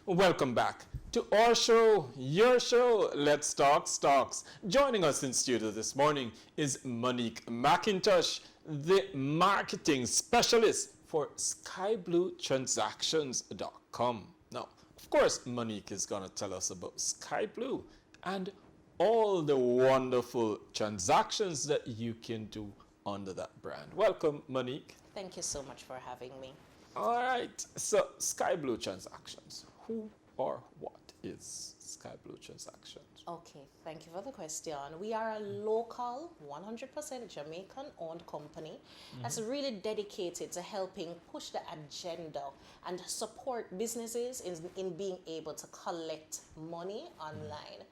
Welcome back to our show, your show, Let's Talk Stocks. Joining us in studio this morning is Monique McIntosh, the marketing specialist for SkBlue Transactions.com. Now, of course, Monique is going to tell us about SkBlue and all the wonderful transactions that you can do under that brand. Welcome, Monique. Thank you so much for having me. All right, so SkBlue Transactions. Who or what is SkBlue Transactions? Okay, thank you for the question. We are a local, 100% Jamaican-owned company that's really dedicated to helping push the agenda and support businesses in being able to collect money online.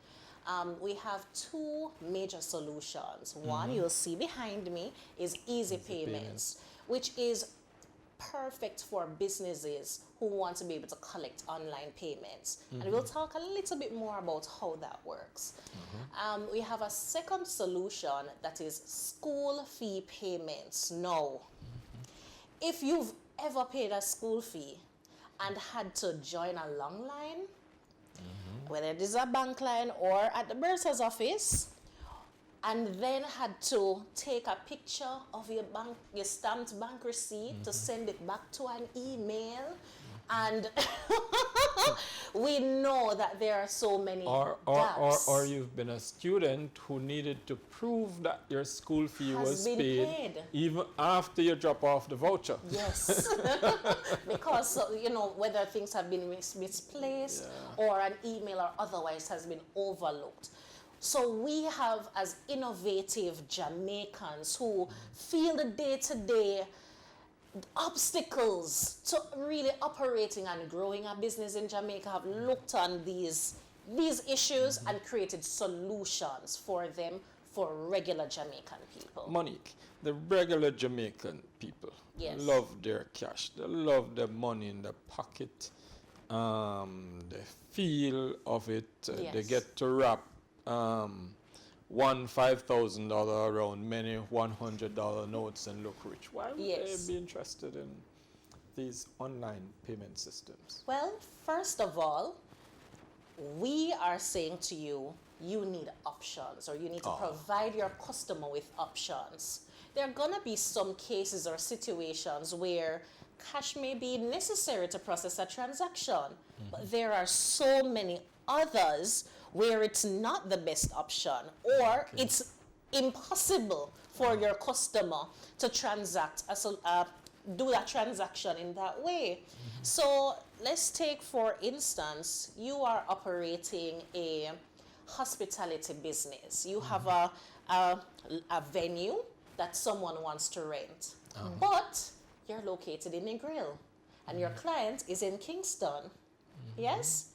We have two major solutions. One, you'll see behind me, is Easy Payments, which is perfect for businesses who want to be able to collect online payments. And we'll talk a little bit more about how that works. We have a second solution that is school fee payments. Now, if you've ever paid a school fee and had to join a long line, whether it is a bank line or at the bursar's office, and then had to take a picture of your stamped bank receipt to send it back to an email, and we know that there are so many gaps. Or you've been a student who needed to prove that your school fee was paid even after you drop off the voucher. Yes, because whether things have been misplaced or an email or otherwise has been overlooked. So we have, as innovative Jamaicans who feel the day-to-day obstacles to really operating and growing a business in Jamaica, have looked on these issues and created solutions for them for regular Jamaican people. Monique, the regular Jamaican people love their cash. They love the money in their pocket. The feel of it. They get to wrap one $5,000 around many $100 notes and look rich. Why would they be interested in these online payment systems? Well, first of all, we are saying to you, you need options, or you need to provide your customer with options. There are going to be some cases or situations where cash may be necessary to process a transaction, but there are so many others where it's not the best option, or it's impossible for your customer to transact, do that transaction in that way. So let's take, for instance, you are operating a hospitality business. You have a venue that someone wants to rent, but you're located in Negril, and your client is in Kingston. Yes?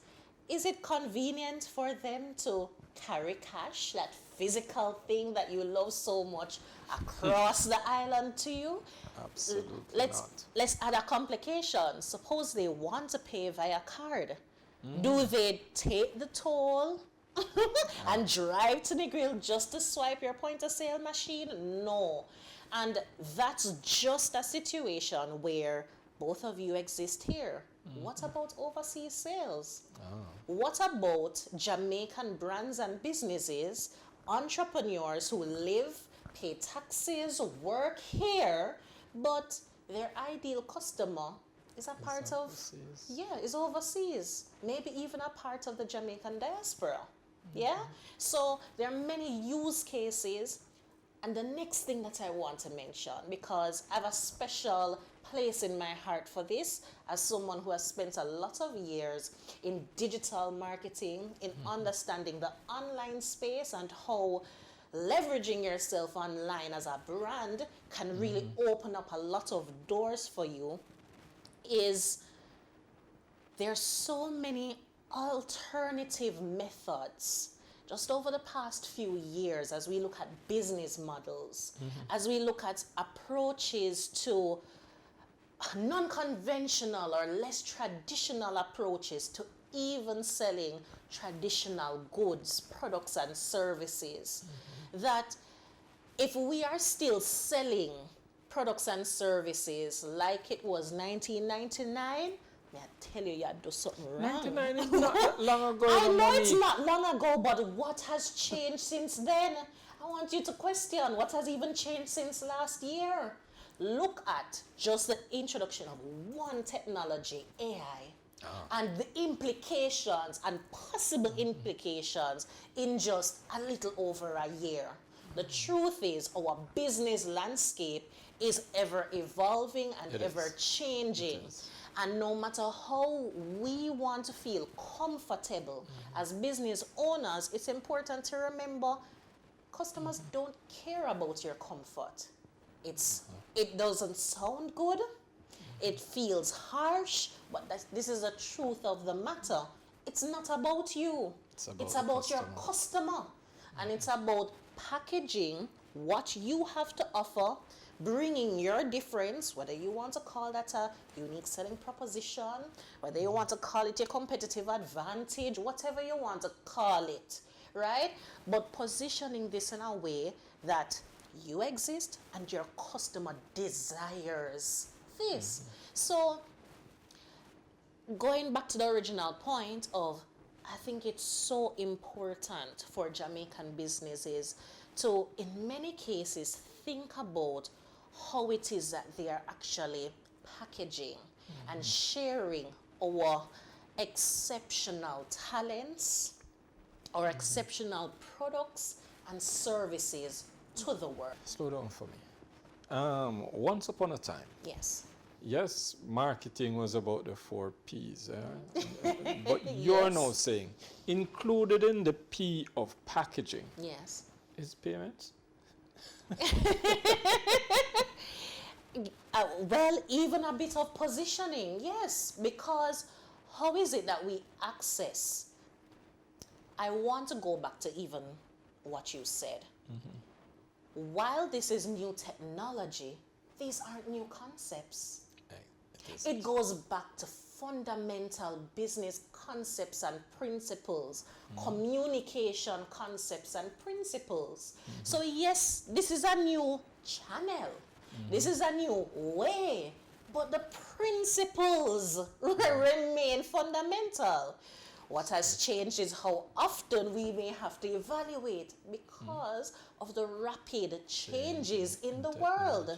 Is it convenient for them to carry cash, that physical thing that you love so much, across the island to you? Absolutely Let's add a complication. Suppose they want to pay via card. Do they take the toll and drive to the grill just to swipe your point-of-sale machine? No. And that's just a situation where both of you exist here. What about overseas sales? What about Jamaican brands and businesses, entrepreneurs who live, pay taxes, work here, but their ideal customer is a part of, is overseas, maybe even a part of the Jamaican diaspora. So there are many use cases. And the next thing that I want to mention, because I have a special place in my heart for this, as someone who has spent a lot of years in digital marketing, in understanding the online space and how leveraging yourself online as a brand can really open up a lot of doors for you, is there's so many alternative methods just over the past few years, as we look at business models, as we look at approaches to non-conventional or less traditional approaches to even selling traditional goods, products, and services, that if we are still selling products and services like it was 1999, I tell you, you do something wrong. 99 is not that long ago. I know it's not long ago, but what has changed since then? I want you to question what has even changed since last year. Look at just the introduction of one technology, AI, and the implications and possible implications in just a little over a year. The truth is, our business landscape is ever evolving and ever changing. And no matter how we want to feel comfortable as business owners, it's important to remember customers don't care about your comfort. It doesn't sound good. It feels harsh, but this is the truth of the matter. It's not about you. It's about your customer. And it's about packaging what you have to offer, bringing your difference, whether you want to call that a unique selling proposition, whether you want to call it your competitive advantage, whatever you want to call it, right? But positioning this in a way that you exist and your customer desires this. So going back to the original point of, I think it's so important for Jamaican businesses to, in many cases, think about how it is that they are actually packaging and sharing our exceptional talents or exceptional products and services to the world. Slow down for me. Once upon a time, yes, marketing was about the 4 P's. But you're now saying, included in the P of packaging, is payments? Well, even a bit of positioning, yes, because how is it that we access? I want to go back to even what you said. While this is new technology, these aren't new concepts. It goes back to fundamental business concepts and principles, communication concepts and principles. So yes, this is a new channel. This is a new way, but the principles remain fundamental. What has changed is how often we may have to evaluate because of the rapid changes in the world.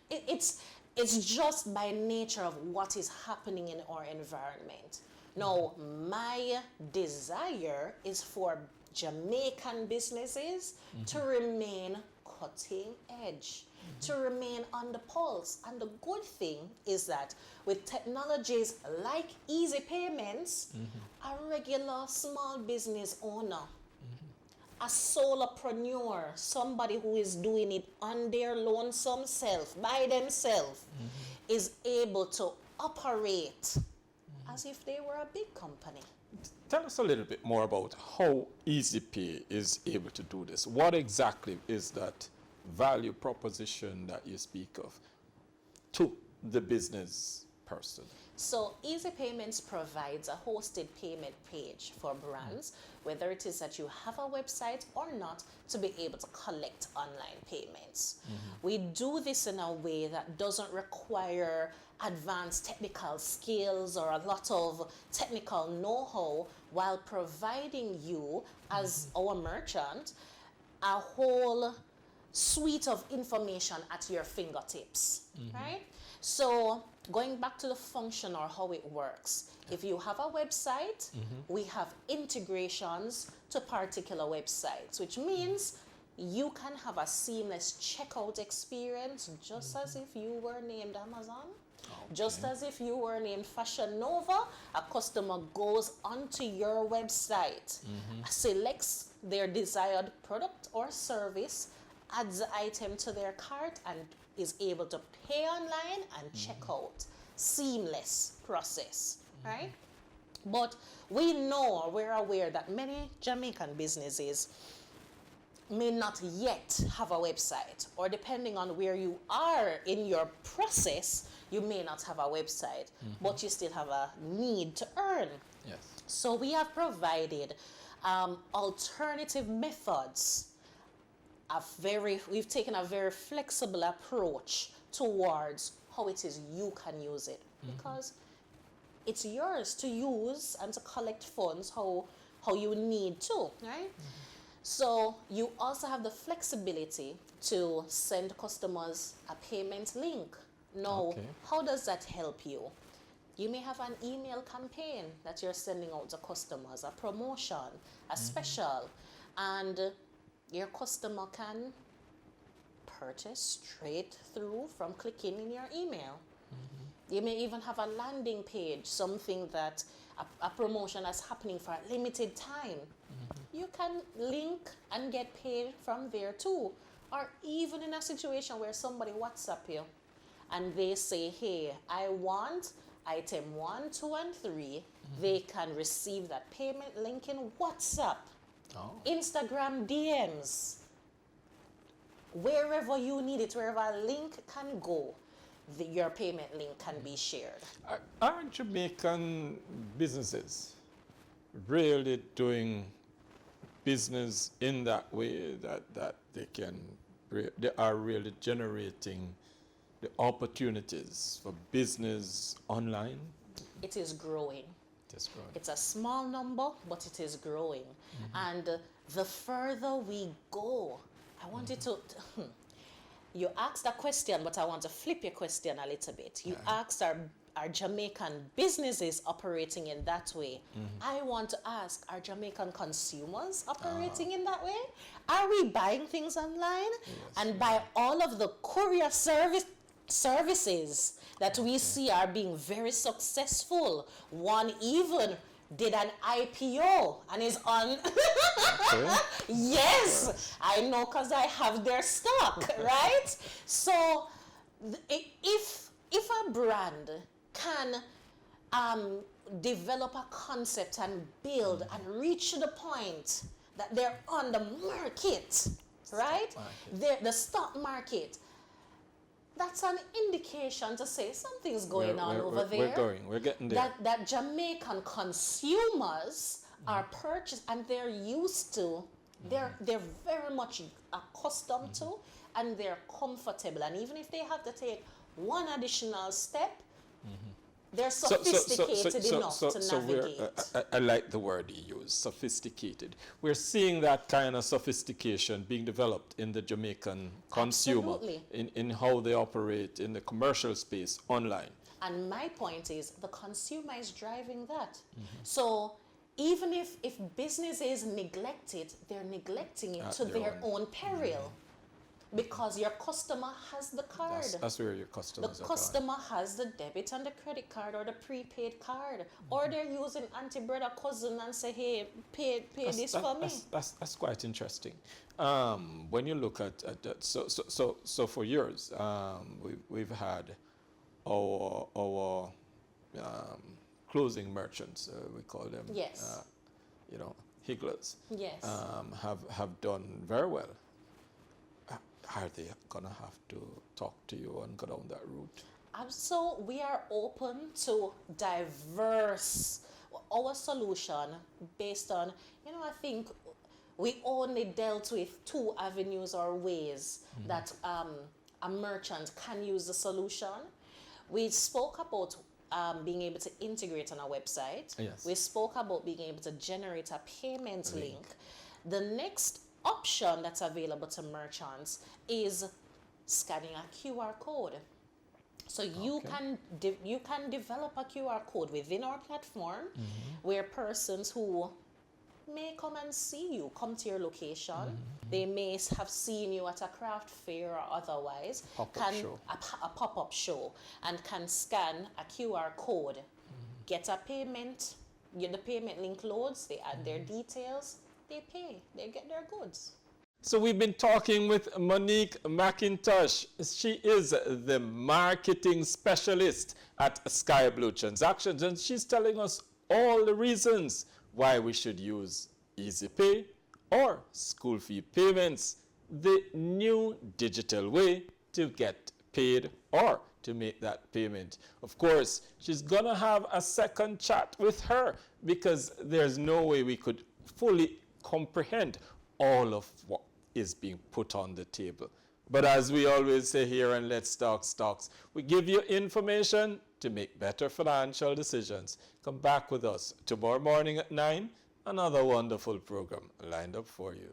It's just by nature of what is happening in our environment. Now, my desire is for Jamaican businesses to remain cutting edge, to remain on the pulse. And the good thing is that with technologies like easy payments, a regular small business owner, a solopreneur, somebody who is doing it on their lonesome self, by themselves, is able to operate as if they were a big company. Tell us a little bit more about how EasyPay is able to do this. What exactly is that value proposition that you speak of to the business person? So Easy Payments provides a hosted payment page for brands, whether it is that you have a website or not, to be able to collect online payments. We do this in a way that doesn't require advanced technical skills or a lot of technical know-how, while providing you as our merchant a whole suite of information at your fingertips, right? So going back to the function or how it works, if you have a website, we have integrations to particular websites, which means you can have a seamless checkout experience just as if you were named Amazon, just as if you were named Fashion Nova. A customer goes onto your website, selects their desired product or service, adds the item to their cart, and is able to pay online and check out. Seamless process, right? But we know, we're aware that many Jamaican businesses may not yet have a website, or depending on where you are in your process, you may not have a website, but you still have a need to earn. Yes. So we have provided alternative methods. We've taken a very flexible approach towards how it is you can use it, because it's yours to use and to collect funds how you need to, right? So you also have the flexibility to send customers a payment link. Now, how does that help you? You may have an email campaign that you're sending out to customers, a promotion, a special, and your customer can purchase straight through from clicking in your email. You may even have a landing page, something that a promotion that's happening for a limited time. You can link and get paid from there too. Or even in a situation where somebody WhatsApp you and they say, hey, I want item 1, 2, and 3, they can receive that payment link in WhatsApp, Instagram DMs, wherever you need it, wherever a link can go, your payment link can be shared. Are Jamaican businesses really doing business in that way that they are really generating the opportunities for business online? It is growing. It is growing. It's a small number, but it is growing. And the further we go, I want you to, you asked a question, but I want to flip your question a little bit. You asked, are Jamaican businesses operating in that way? I want to ask, are Jamaican consumers operating in that way? Are we buying things online? And by all of the courier services that we see are being very successful. One even did an IPO and is on. Yes, I know because I have their stock, right? So if a brand can develop a concept and build and reach to the point that they're on the market, right? The stock market. That's an indication to say something's going on over there. We're getting there. That Jamaican consumers are purchased and they're used to, they're very much accustomed to, and they're comfortable. And even if they have to take one additional step, they're sophisticated enough to navigate. I like the word you use, sophisticated. We're seeing that kind of sophistication being developed in the Jamaican consumer, in how they operate in the commercial space online. And my point is, the consumer is driving that. So even if business is neglected, they're neglecting it to their own peril. Because your customer has the card. That's where your customers The customer has the debit and the credit card or the prepaid card. Or they're using auntie, brother, cousin and say, hey, pay this for me. That's quite interesting. When you look at that, so for years, we've had our closing merchants, we call them. Yes. Higglers. Yes. Have done very well. Are they gonna have to talk to you and go down that route? So we are open to diverse, our solution based on, I think we only dealt with 2 avenues or ways that a merchant can use the solution. We spoke about being able to integrate on a website. Yes. We spoke about being able to generate a payment link. The next option that's available to merchants is scanning a QR code. So you can develop a QR code within our platform where persons who may come and see you, come to your location, they may have seen you at a craft fair or otherwise, a pop-up show, and can scan a QR code, get a payment, the payment link loads, they add their details, they pay, they get their goods. So we've been talking with Monique McIntosh. She is the marketing specialist at SkBlue Transactions, and she's telling us all the reasons why we should use Easy Pay or school fee payments, the new digital way to get paid or to make that payment. Of course, she's gonna have a second chat with her because there's no way we could fully comprehend all of what is being put on the table. But as we always say here on Let's Talk Stocks, we give you information to make better financial decisions. Come back with us tomorrow morning at 9. Another wonderful program lined up for you.